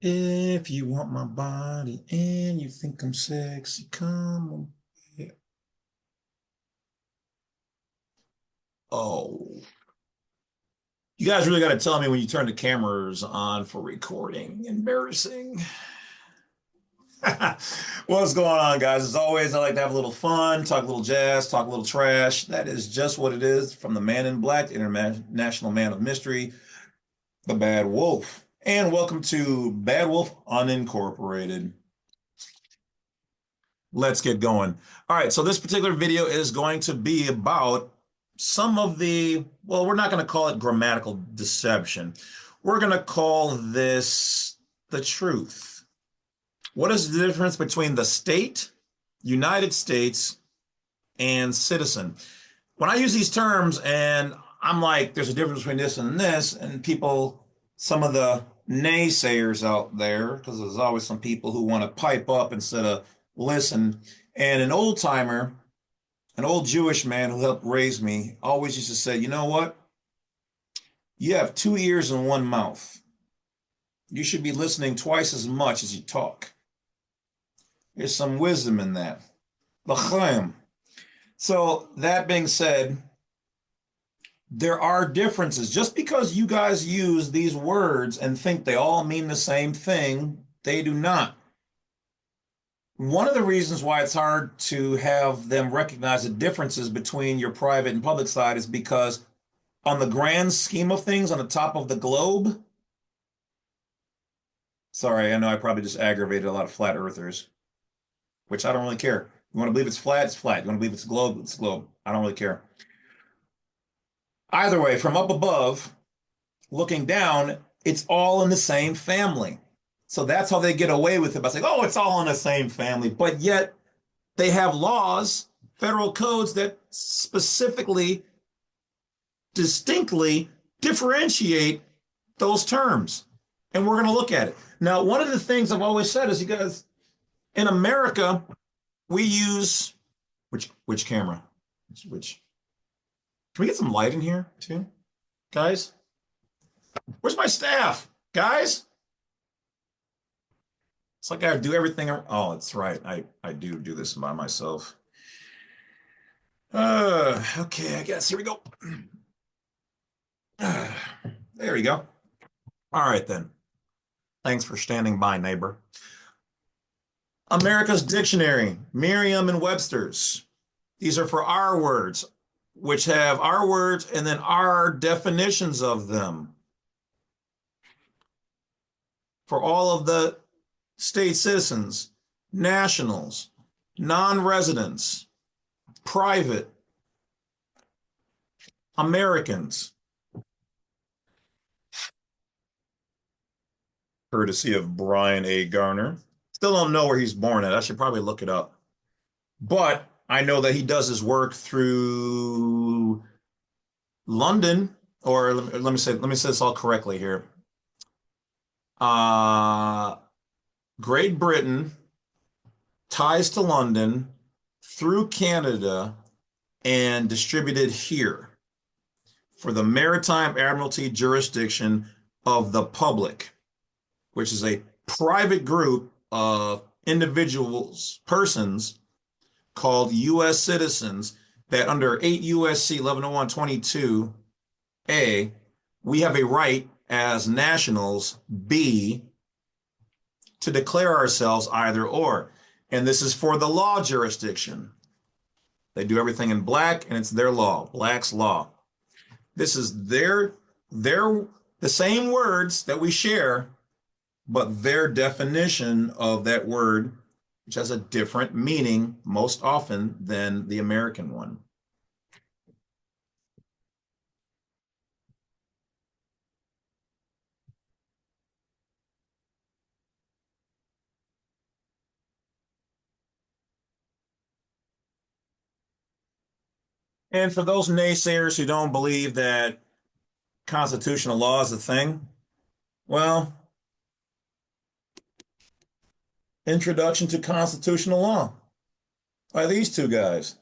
If you want my body and you think I'm sexy, come on. Yeah. Oh, you guys really got to tell me when you turn the cameras on for recording. Embarrassing. What's going on, guys? As always, I like to have a little fun, talk a little jazz, talk a little trash. That is just what it is from the man in black, the international man of mystery, the Bad Wolf. And welcome to Badwolf Unincorporated. Let's get going. All right, so this particular video is going to be about some of the, well, we're not going to call it grammatical deception. We're going to call this the truth. What is the difference between the state, United States, and citizen? When I use these terms and I'm like, there's a difference between this and this, and people, some of the naysayers out there, because there's always some people who want to pipe up instead of listen. And an old timer, an old Jewish man who helped raise me, always used to say, you know what? You have two ears and one mouth. You should be listening twice as much as you talk. There's some wisdom in that. L'chaim. So that being said, there are differences. Just because you guys use these words and think they all mean the same thing, they do not. One of the reasons why it's hard to have them recognize the differences between your private and public side is because on the grand scheme of things, on the top of the globe, sorry, I know I probably just aggravated a lot of flat earthers, which I don't really care. You want to believe it's flat, it's flat. You want to believe it's globe, it's globe. I don't really care. Either way, from up above, looking down, it's all in the same family. So that's how they get away with it by saying, oh, it's all in the same family. But yet they have laws, federal codes that specifically, distinctly differentiate those terms. And we're going to look at it. Now, one of the things I've always said is, you guys, in America, we use which camera? Which can we get some light in here too? Guys? Where's my staff? Guys? It's like I do everything. Oh, it's right. I do this by myself. Okay, I guess. Here we go. There we go. All right, then. Thanks for standing by, neighbor. America's Dictionary, Merriam and Webster's. These are for our words, which have our words and then our definitions of them. For all of the state citizens, nationals, non-residents, private, Americans, courtesy of Brian A. Garner. Still don't know where he's born at. I should probably look it up. But I know that he does his work through London, or let me say this all correctly here. Uh, Great Britain, ties to London, through Canada, and distributed here for the Maritime Admiralty Jurisdiction of the Public, which is a private group of individuals, persons called U.S. citizens that under 8 U.S.C. 1101(22)(a), we have a right as nationals, B, to declare ourselves either or. And this is for the law jurisdiction. They do everything in black and it's their law, black's law. This is the same words that we share, but their definition of that word, which has a different meaning most often than the American one. And for those naysayers who don't believe that constitutional law is a thing, well, Introduction to Constitutional Law by these two guys.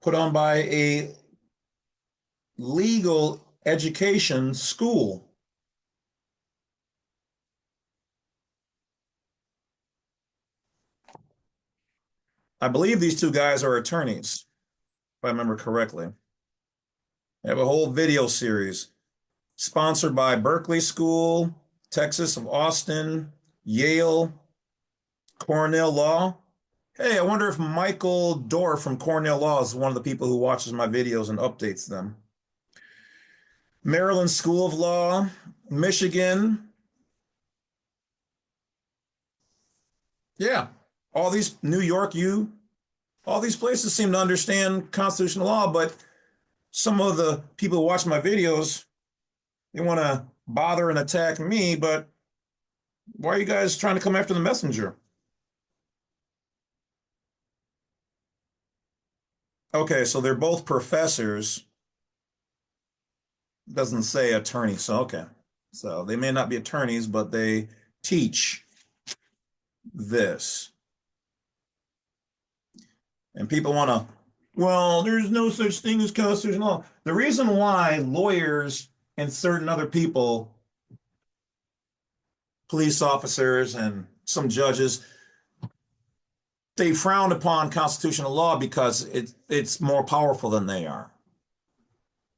put on by a legal education school. I believe these two guys are attorneys, if I remember correctly. They have a whole video series sponsored by Berkeley School, Texas of Austin, Yale, Cornell Law. Hey, I wonder if Michael Dorff from Cornell Law is one of the people who watches my videos and updates them. Maryland School of Law, Michigan. Yeah, all these New York, all these places seem to understand constitutional law, but some of the people who watch my videos, they want to bother and attack me, but why are you guys trying to come after the messenger? Okay, so they're both professors. Doesn't say attorney, so okay. So they may not be attorneys, but they teach this. And people want to, well, there's no such thing as constitutional law. The reason why lawyers and certain other people, police officers and some judges, they frown upon constitutional law because it's more powerful than they are.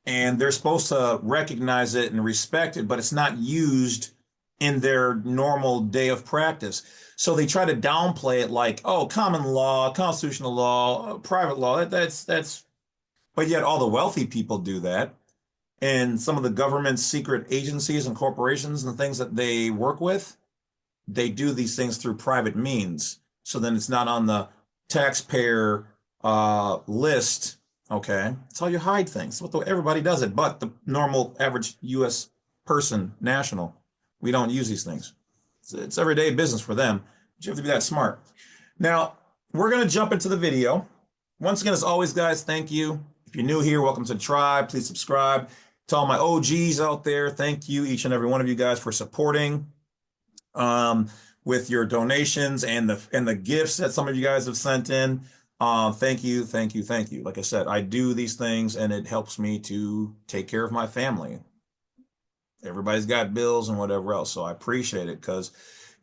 And they're supposed to recognize it and respect it, but it's not used in their normal day of practice. So they try to downplay it like, oh, common law, constitutional law, private law, but yet all the wealthy people do that. And some of the government's secret agencies and corporations and things that they work with, they do these things through private means. So then it's not on the taxpayer list. Okay, that's how you hide things. Everybody does it, but the normal average U.S. person, national, we don't use these things. It's everyday business for them, but you have to be that smart. Now, we're going to jump into the video. Once again, as always, guys, thank you. If you're new here, welcome to the tribe. Please subscribe. To all my OGs out there, thank you, each and every one of you guys, for supporting with your donations and the gifts that some of you guys have sent in. Thank you, thank you, thank you. Like I said, I do these things and it helps me to take care of my family. Everybody's got bills and whatever else, so I appreciate it because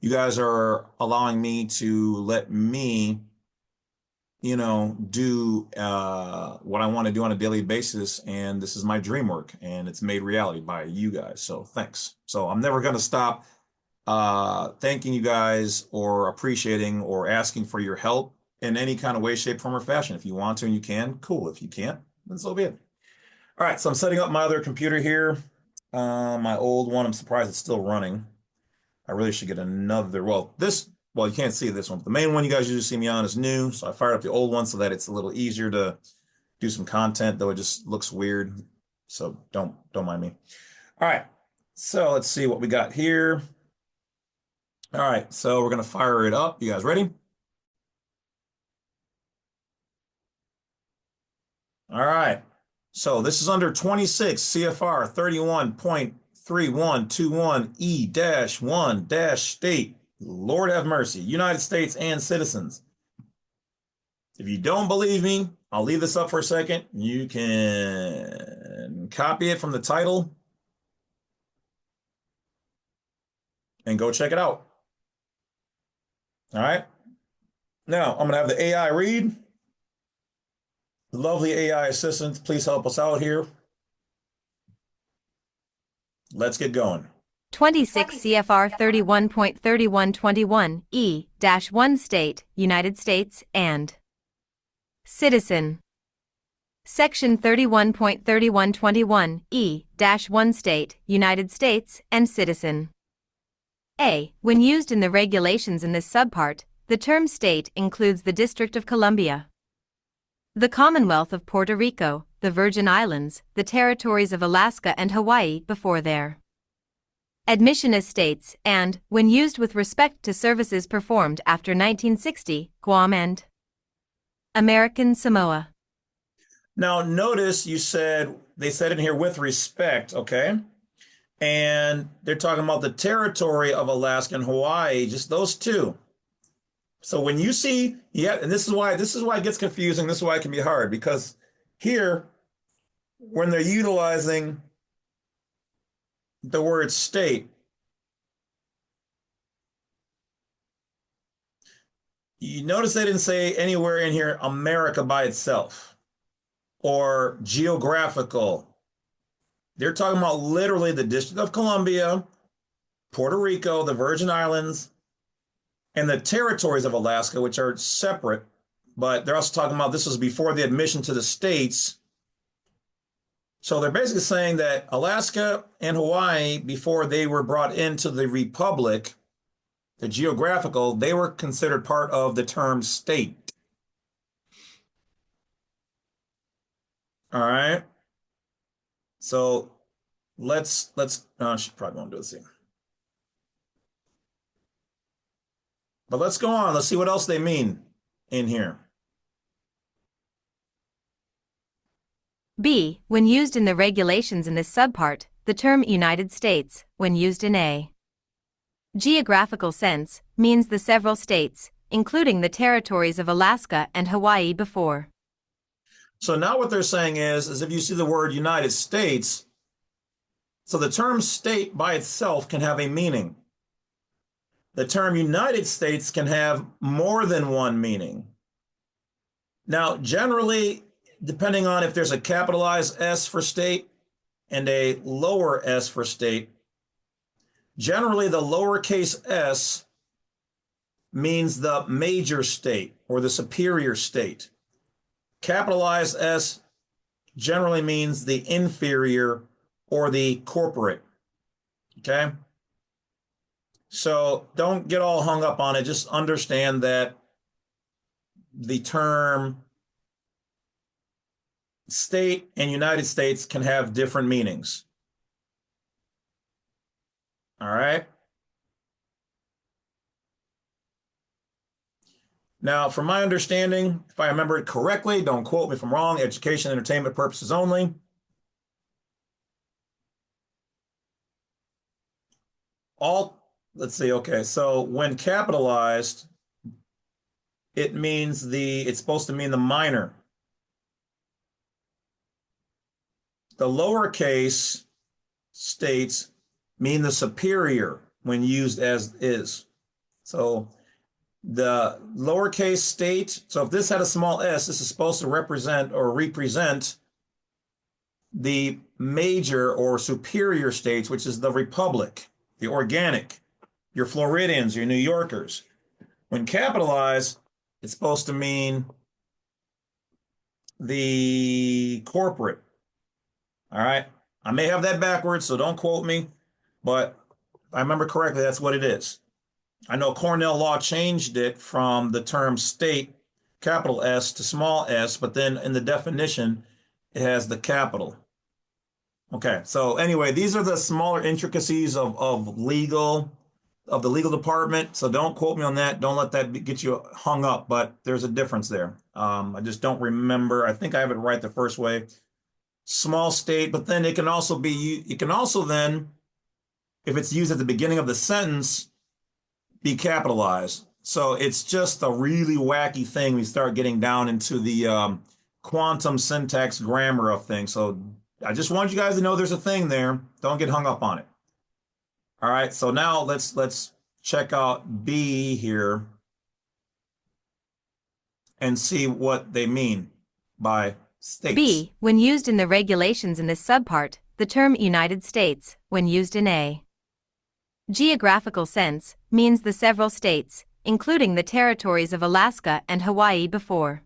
you guys are allowing me to let me, do what I want to do on a daily basis, and this is my dream work, and it's made reality by you guys. So thanks. So I'm never going to stop thanking you guys or appreciating or asking for your help in any kind of way, shape, form, or fashion. If you want to and you can, cool. If you can't, then so be it. All right, so I'm setting up my other computer here. My old one, I'm surprised it's still running. I really should get another, well, you can't see this one, but the main one you guys usually see me on is new. So I fired up the old one so that it's a little easier to do some content, though it just looks weird. So don't mind me. All right, so let's see what we got here. All right, so we're gonna fire it up. You guys ready? All right, so this is under 26 CFR 31.3121E-1-state. Lord have mercy, United States and citizens. If you don't believe me, I'll leave this up for a second. You can copy it from the title and go check it out. All right. Now I'm gonna have the AI read. Lovely AI assistant, please help us out here. Let's get going. 26 CFR 31.3121 E-1 State, United States, and Citizen. Section 31.3121 E-1 State, United States, and Citizen. A. When used in the regulations in this subpart, the term state includes the District of Columbia, the Commonwealth of Puerto Rico, the Virgin Islands, the territories of Alaska and Hawaii before their admission as states, and, when used with respect to services performed after 1960, Guam and American Samoa. Now, notice they said in here with respect, okay? And they're talking about the territory of Alaska and Hawaii, just those two. So when you see, and this is why it gets confusing. This is why it can be hard, because Here, when they're utilizing the word state, you notice they didn't say anywhere in here America by itself or geographical. They're talking about literally the District of Columbia, Puerto Rico, the Virgin Islands, and the territories of Alaska, which are separate. But they're also talking about this was before the admission to the states. So they're basically saying that Alaska and Hawaii, before they were brought into the Republic, the geographical, they were considered part of the term state. All right. So she probably won't do this thing. But let's go on. Let's see what else they mean in here. B. When used in the regulations in this subpart, the term United States, when used in a geographical sense, means the several states, including the territories of Alaska and Hawaii before. So now what they're saying is if you see the word United States, so the term state by itself can have a meaning. The term United States can have more than one meaning. Now, generally, depending on if there's a capitalized S for state and a lower s for state, generally the lowercase s means the major state or the superior state. Capitalized S generally means the inferior or the corporate. Okay? So don't get all hung up on it. Just understand that the term state and United States can have different meanings. All right? Now, from my understanding, if I remember it correctly, don't quote me if I'm wrong, education, entertainment purposes only. Let's see, okay, so when capitalized, it's supposed to mean the minor. The lowercase states mean the superior when used as is. So the lowercase state, so if this had a small s, this is supposed to represent the major or superior states, which is the republic, the organic, your Floridians, your New Yorkers. When capitalized, it's supposed to mean the corporate. All right. I may have that backwards, so don't quote me, but if I remember correctly, that's what it is. I know Cornell law changed it from the term state, capital S, to small s, but then in the definition, it has the capital. Okay, so anyway, these are the smaller intricacies of the legal department. So don't quote me on that. Don't let that get you hung up, but there's a difference there. I just don't remember. I think I have it right the first way. Small state, but then it can also then, if it's used at the beginning of the sentence, be capitalized. So it's just a really wacky thing. We start getting down into the quantum syntax grammar of things. So I just want you guys to know there's a thing there. Don't get hung up on it. All right, so now let's check out B here and see what they mean by states. B. When used in the regulations in this subpart, the term United States, when used in a geographical sense, means the several states, including the territories of Alaska and Hawaii before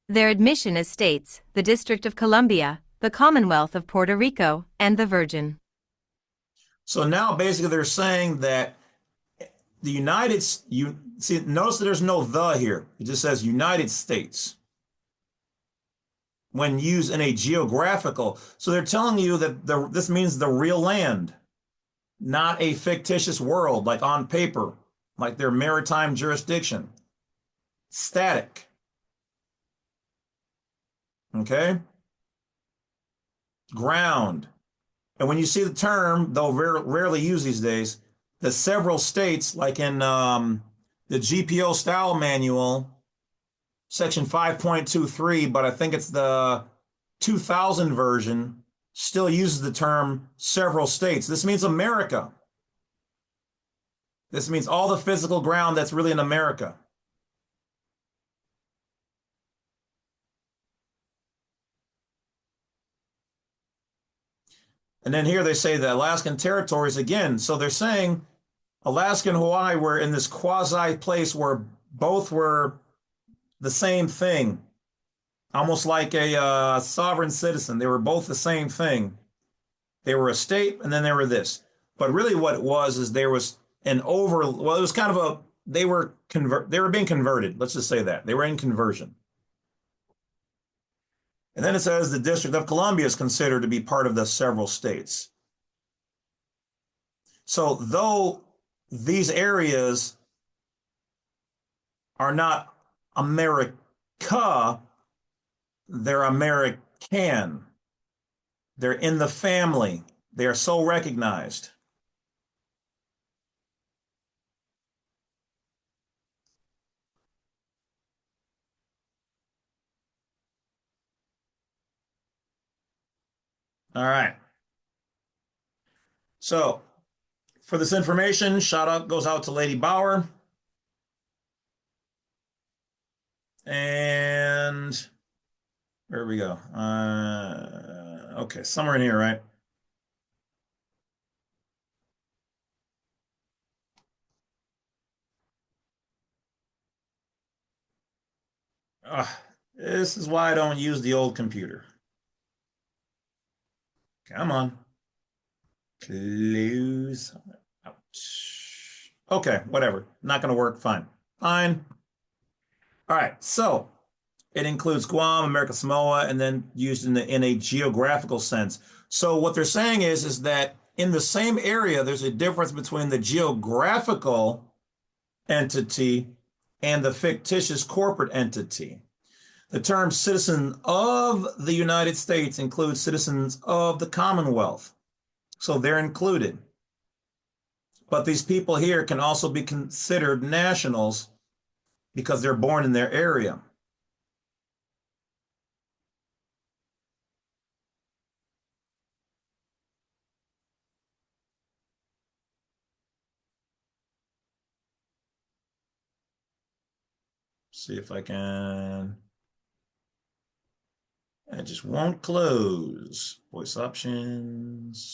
their admission as states, the District of Columbia, the Commonwealth of Puerto Rico, and the Virgin. So now basically they're saying that notice that there's no the here. It just says United States when used in a geographical. So they're telling you that this means the real land, not a fictitious world like on paper, like their maritime jurisdiction. Static. Okay? Ground. And when you see the term, though rarely used these days, the several states, like in the GPO style manual, Section 5.23, but I think it's the 2000 version, still uses the term several states. This means America. This means all the physical ground that's really in America. And then here they say the Alaskan territories again. So they're saying Alaska and Hawaii were in this quasi place where both were the same thing, almost like a sovereign citizen. They were both the same thing. They were a state, and then they were this. But really, what it was is there was an over. Well, it was kind of a. They were being converted. Let's just say that they were in conversion. And then it says the District of Columbia is considered to be part of the several states. So though these areas are not America, they're American. They're in the family. They are so recognized. All right. So for this information, shout out goes out to Lady Bauer. And where we go? Okay, somewhere in here, right? This is why I don't use the old computer. Come on. Close. Ouch. Okay, whatever. Not going to work. Fine. Fine. All right. So it includes Guam, American Samoa, and then used in a geographical sense. So what they're saying is that in the same area, there's a difference between the geographical entity and the fictitious corporate entity. The term citizen of the United States includes citizens of the Commonwealth. So they're included. But these people here can also be considered nationals because they're born in their area. See if I can. It just won't close. Voice options.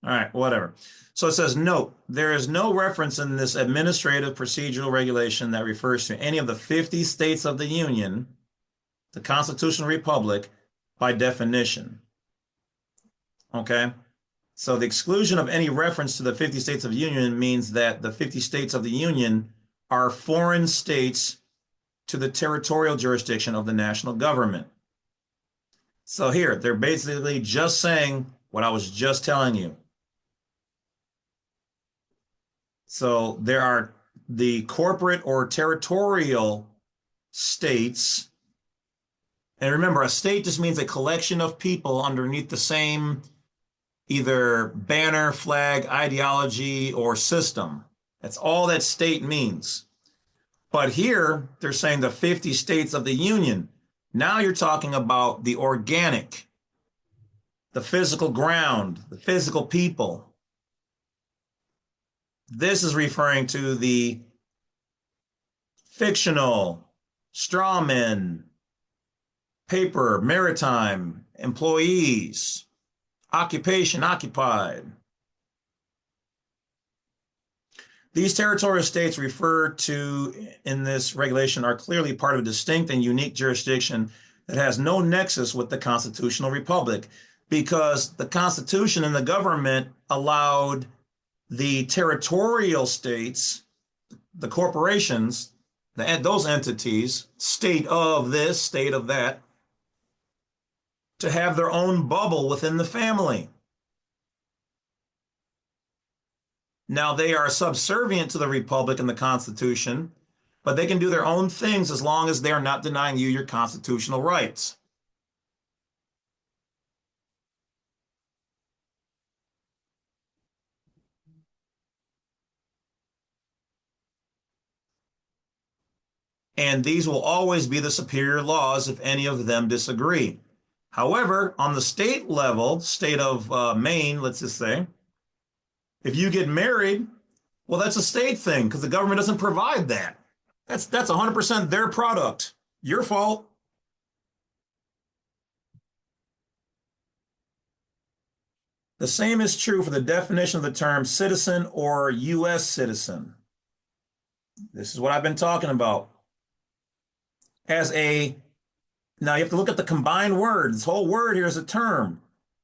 All right, whatever. So it says, note, there is no reference in this administrative procedural regulation that refers to any of the 50 states of the Union, the constitutional republic, by definition. Okay? So the exclusion of any reference to the 50 states of the Union means that the 50 states of the Union are foreign states to the territorial jurisdiction of the national government. So here, they're basically just saying what I was just telling you. So there are the corporate or territorial states. And remember, a state just means a collection of people underneath the same either banner, flag, ideology, or system. That's all that state means. But here, they're saying the 50 states of the Union. Now you're talking about the organic, the physical ground, the physical people. This is referring to the fictional, strawmen, paper, maritime, employees, occupation, occupied. These territorial states referred to in this regulation are clearly part of a distinct and unique jurisdiction that has no nexus with the constitutional republic, because the Constitution and the government allowed the territorial states, the corporations, those entities, state of this, state of that, to have their own bubble within the family. Now, they are subservient to the Republic and the Constitution, but they can do their own things as long as they are not denying you your constitutional rights. and these will always be the superior laws if any of them disagree. However, on the state level, state of Maine, let's just say, if you get married, well, that's a state thing because the government doesn't provide that. That's 100% their product. Your fault. The same is true for the definition of the term citizen or U.S. citizen. This is what I've been talking about. Now you have to look at the combined word. This whole word here is a term.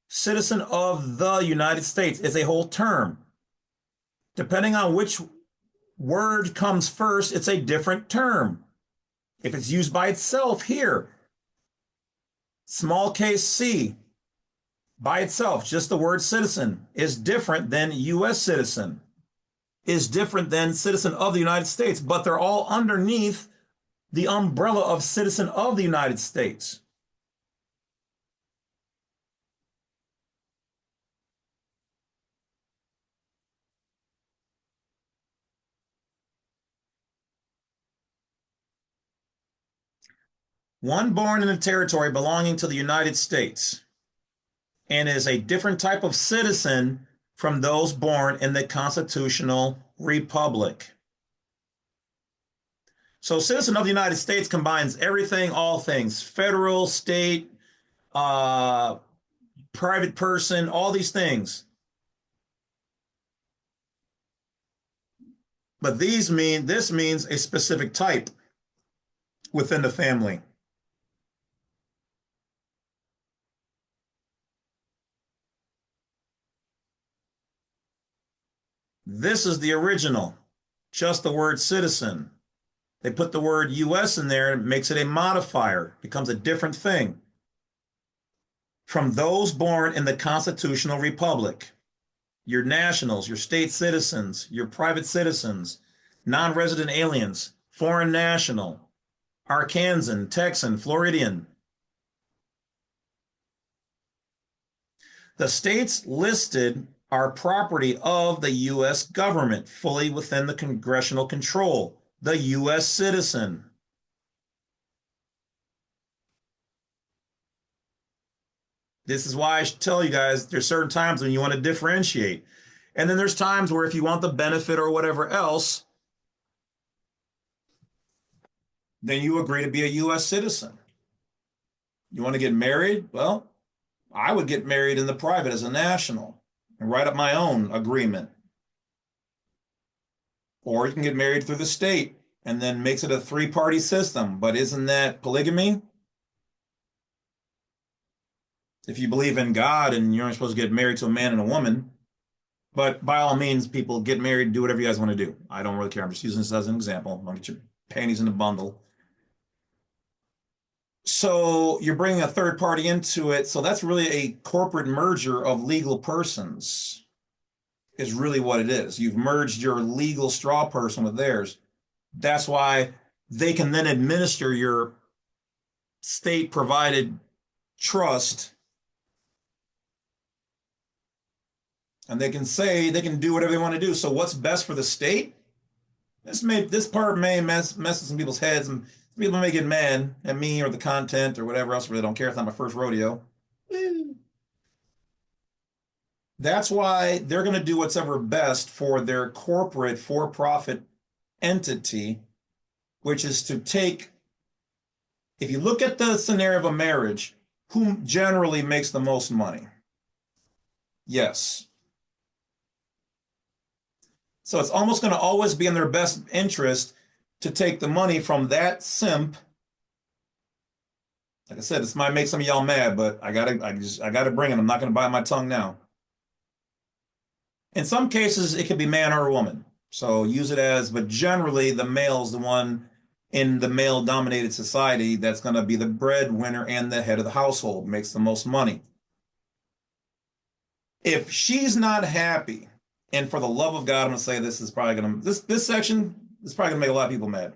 Citizen of the United States is a whole term. Depending on which word comes first, it's a different term. If it's used by itself here, small case C, by itself, just the word citizen is different than U.S. citizen, is different than citizen of the United States, but they're all underneath the umbrella of citizen of the United States. One born in a territory belonging to the United States and is a different type of citizen from those born in the constitutional republic. So citizen of the United States combines everything, all things, federal, state, private person, all these things. But this means a specific type within the family. This is the original, just the word citizen. They put the word U.S. in there and it makes it a modifier, becomes a different thing. From those born in the constitutional republic, your nationals, your state citizens, your private citizens, non-resident aliens, foreign national, Arkansan, Texan, Floridian. The states listed are property of the U.S. government, fully within the congressional control. The U.S. citizen. This is why I should tell you guys there's certain times when you want to differentiate. And then there's times where if you want the benefit or whatever else, then you agree to be a U.S. citizen. You want to get married? Well, I would get married in the private as a national and write up my own agreement. Or you can get married through the state and then makes it a three-party system. But isn't that polygamy? If you believe in God and you're only supposed to get married to a man and a woman, but by all means, people get married, do whatever you guys want to do. I don't really care. I'm just using this as an example. Don't get your panties in a bundle. So you're bringing a third party into it. So that's really a corporate merger of legal persons is really what it is. You've merged your legal straw person with theirs. That's why they can then administer your state provided trust. And they can say they can do whatever they want to do. So what's best for the state? This part may mess with some people's heads, and people may get mad at me or the content or whatever else. I really don't care. It's not my first rodeo. That's why they're going to do what's ever best for their corporate for-profit entity, which is to take, if you look at the scenario of a marriage, who generally makes the most money? Yes. So it's almost going to always be in their best interest to take the money from that simp. Like I said, this might make some of y'all mad, but I gotta bring it. I'm not going to bite my tongue now. In some cases, it could be man or woman. So use it as, but generally the male is the one in the male-dominated society that's going to be the breadwinner and the head of the household, makes the most money. If she's not happy, and for the love of God, I'm going to say this is probably going to, this section is probably going to make a lot of people mad.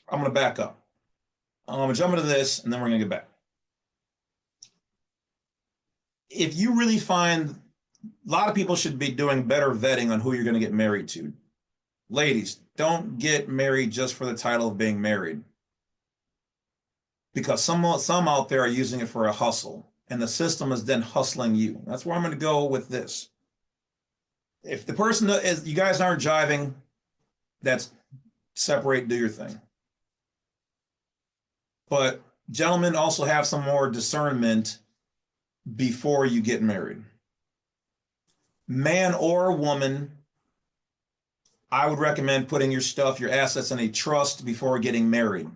I'm going to back up. I'm going to jump into this, and then we're going to get back. If you really find, a lot of people should be doing better vetting on who you're going to get married to. Ladies, don't get married just for the title of being married. Because some out there are using it for a hustle, and the system is then hustling you. That's where I'm going to go with this. If the person is, you guys aren't jiving, that's separate, do your thing. But gentlemen, also have some more discernment before you get married. Man or woman, I would recommend putting your stuff, your assets in a trust before getting married.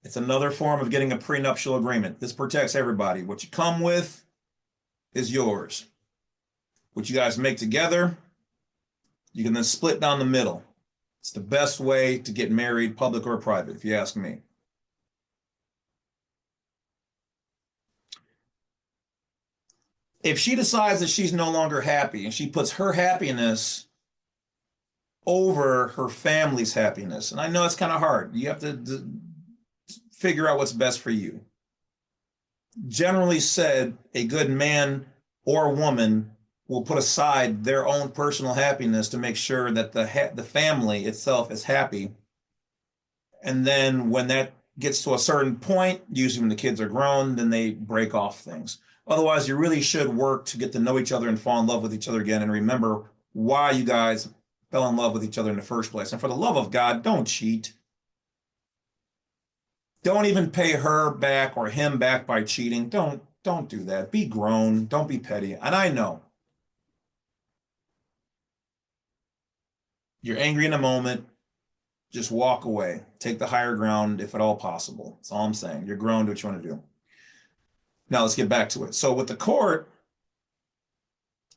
It's another form of getting a prenuptial agreement. This protects everybody. What you come with is yours. What you guys make together, you can then split down the middle. It's the best way to get married, public or private, if you ask me. If she decides that she's no longer happy and she puts her happiness over her family's happiness, and I know it's kind of hard. You have to figure out what's best for you. Generally said, a good man or woman will put aside their own personal happiness to make sure that the family itself is happy. And then when that gets to a certain point, usually when the kids are grown, then they break off things. Otherwise, you really should work to get to know each other and fall in love with each other again and remember why you guys fell in love with each other in the first place. And for the love of God, don't cheat. Don't even pay her back or him back by cheating. Don't do that. Be grown. Don't be petty. And I know you're angry in a moment. Just walk away. Take the higher ground if at all possible. That's all I'm saying. You're grown. Do what you want to do. Now let's get back to it. So with the court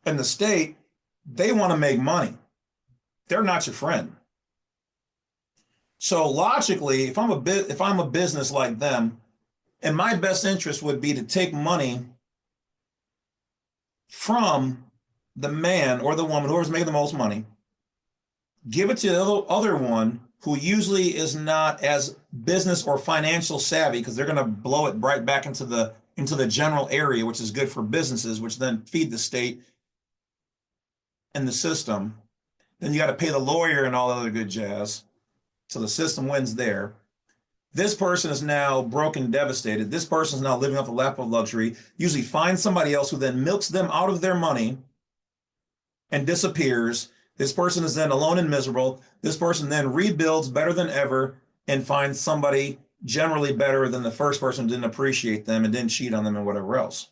and the state, they want to make money. They're not your friend. So logically, if I'm a business like them, and my best interest would be to take money from the man or the woman, whoever's making the most money, give it to the other one who usually is not as business or financial savvy, because they're going to blow it right back into the general area, which is good for businesses, which then feed the state and the system. Then you got to pay the lawyer and all the other good jazz. So the system wins there. This person is now broke and devastated. This person is now living off the lap of luxury, usually finds somebody else who then milks them out of their money and disappears. This person is then alone and miserable. This person then rebuilds better than ever and finds somebody generally better than the first person who didn't appreciate them and didn't cheat on them and whatever else.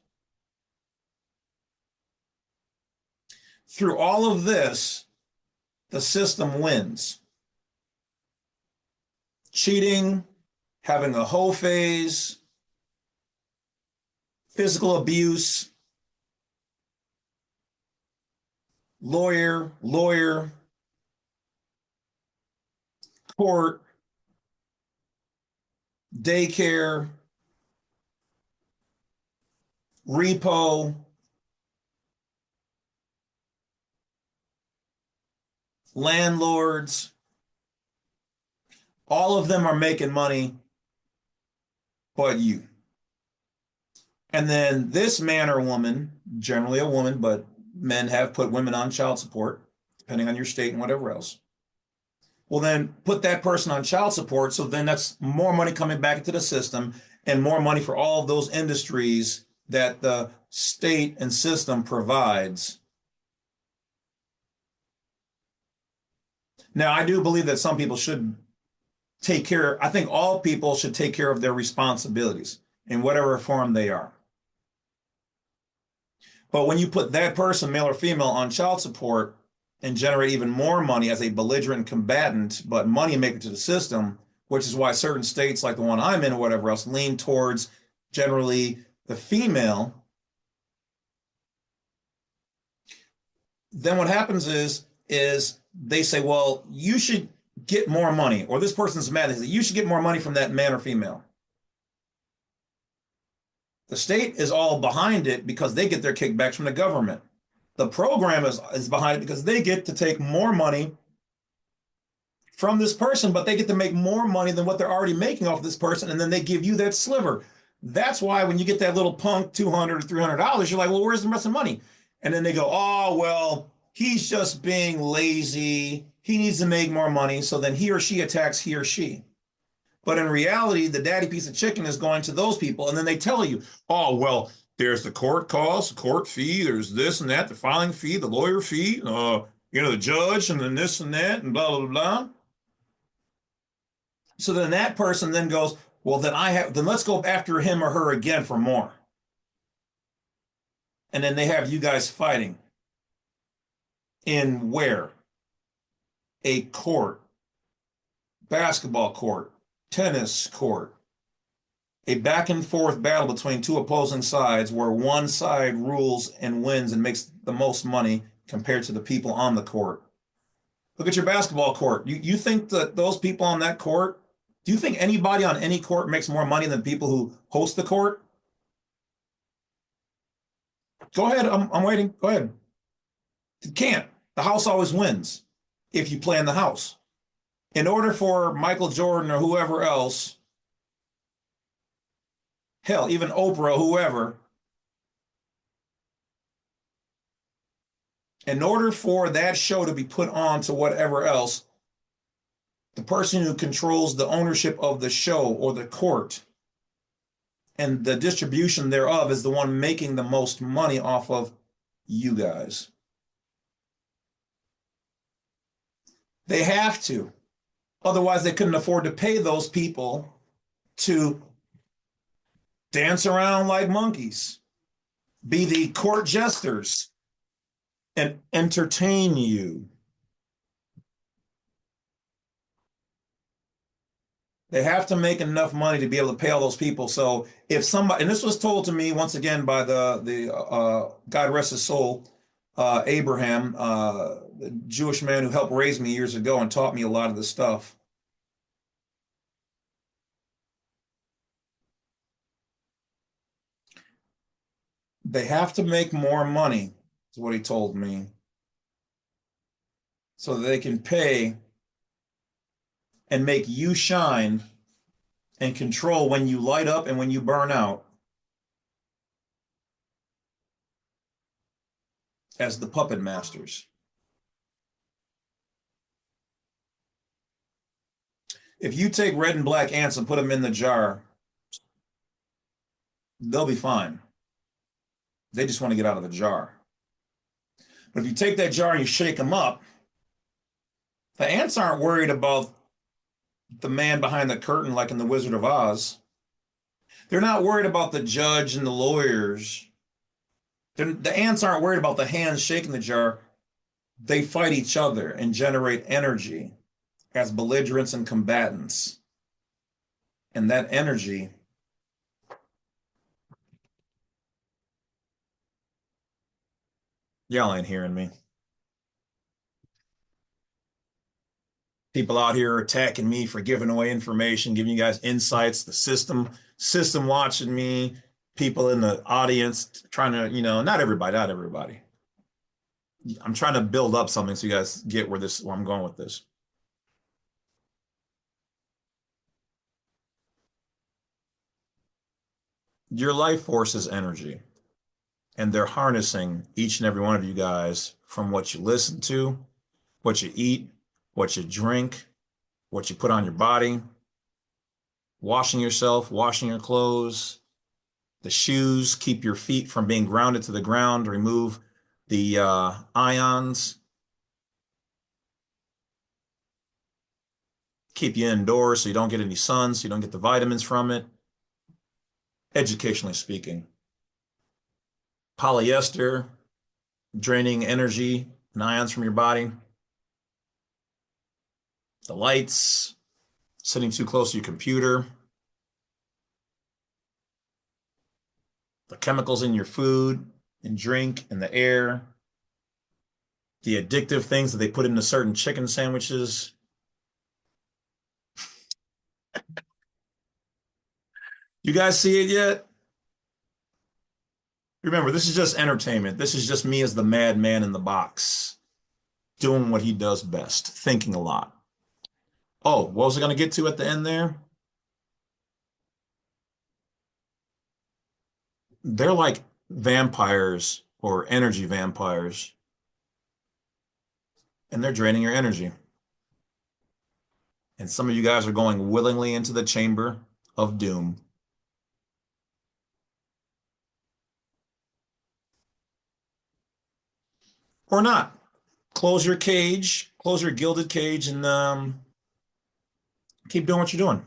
Through all of this, the system wins. Cheating, having a hoe phase, physical abuse, lawyer, court, daycare, repo, landlords, all of them are making money but you. And then this man or woman, generally a woman, but men have put women on child support, depending on your state and whatever else, will then put that person on child support. So then that's more money coming back into the system and more money for all of those industries that the state and system provides. Now, I do believe that some people should take care. I think all people should take care of their responsibilities in whatever form they are. But when you put that person, male or female, on child support and generate even more money as a belligerent combatant, but money maker to the system, which is why certain states like the one I'm in or whatever else lean towards generally the female, then what happens is they say, well, you should get more money, or this person's mad. They say, you should get more money from that man or female. The state is all behind it because they get their kickbacks from the government. The program is behind it because they get to take more money from this person, but they get to make more money than what they're already making off this person, and then they give you that sliver. That's why when you get that little punk $200 or $300, you're like, well, where's the rest of the money? And then they go, oh, well, he's just being lazy. he needs to make more money, so then he or she attacks he or she. But in reality, the daddy piece of chicken is going to those people, and then they tell you, oh, well, there's the court cost, the court fee, there's this and that, the filing fee, the lawyer fee, the judge, and then this and that, and blah, blah, blah. So then that person then goes, well, then let's go after him or her again for more. And then they have you guys fighting in where? A court, basketball court, tennis court, a back and forth battle between two opposing sides where one side rules and wins and makes the most money compared to the people on the court. Look at your basketball court. You think that those people on that court, do you think anybody on any court makes more money than people who host the court? Go ahead. I'm waiting. Go ahead. You can't. The house always wins if you play in the house. In order for Michael Jordan or whoever else, hell, even Oprah, whoever, in order for that show to be put on to whatever else, the person who controls the ownership of the show or the court and the distribution thereof is the one making the most money off of you guys. They have to. Otherwise, they couldn't afford to pay those people to dance around like monkeys, be the court jesters, and entertain you. They have to make enough money to be able to pay all those people. So if somebody, and this was told to me once again by the God rest his soul, Abraham, the Jewish man who helped raise me years ago and taught me a lot of this stuff. They have to make more money, is what he told me, so that they can pay and make you shine and control when you light up and when you burn out as the puppet masters. If you take red and black ants and put them in the jar, they'll be fine. They just want to get out of the jar. But if you take that jar and you shake them up, the ants aren't worried about the man behind the curtain like in The Wizard of Oz. They're not worried about the judge and the lawyers. The ants aren't worried about the hands shaking the jar. They fight each other and generate energy as belligerents and combatants. And that energy y'all ain't hearing me. People out here attacking me for giving away information, giving you guys insights, the system watching me, people in the audience trying to, not everybody. I'm trying to build up something so you guys get where I'm going with this. Your life force is energy, and they're harnessing each and every one of you guys from what you listen to, what you eat, what you drink, what you put on your body, washing yourself, washing your clothes, the shoes, keep your feet from being grounded to the ground, remove the ions, keep you indoors so you don't get any sun, so you don't get the vitamins from it, educationally speaking. Polyester, draining energy and ions from your body. The lights, sitting too close to your computer, the chemicals in your food and drink and the air, the addictive things that they put into certain chicken sandwiches. You guys see it yet? Remember, this is just entertainment. This is just me as the madman in the box, doing what he does best, thinking a lot. Oh, what was I going to get to at the end there? They're like vampires or energy vampires, and they're draining your energy. And some of you guys are going willingly into the chamber of doom. Or not. Close your cage, close your gilded cage, and keep doing what you're doing.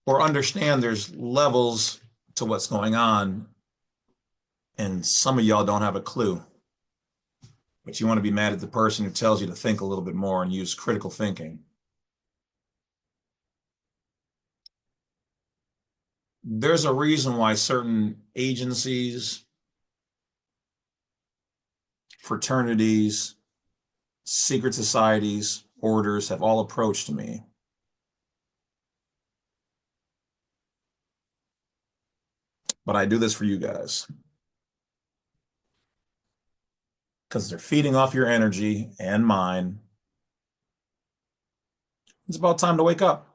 Or understand there's levels to what's going on, and some of y'all don't have a clue. But you want to be mad at the person who tells you to think a little bit more and use critical thinking. There's a reason why certain agencies, fraternities, secret societies, orders have all approached me. But I do this for you guys. Because they're feeding off your energy and mine. It's about time to wake up.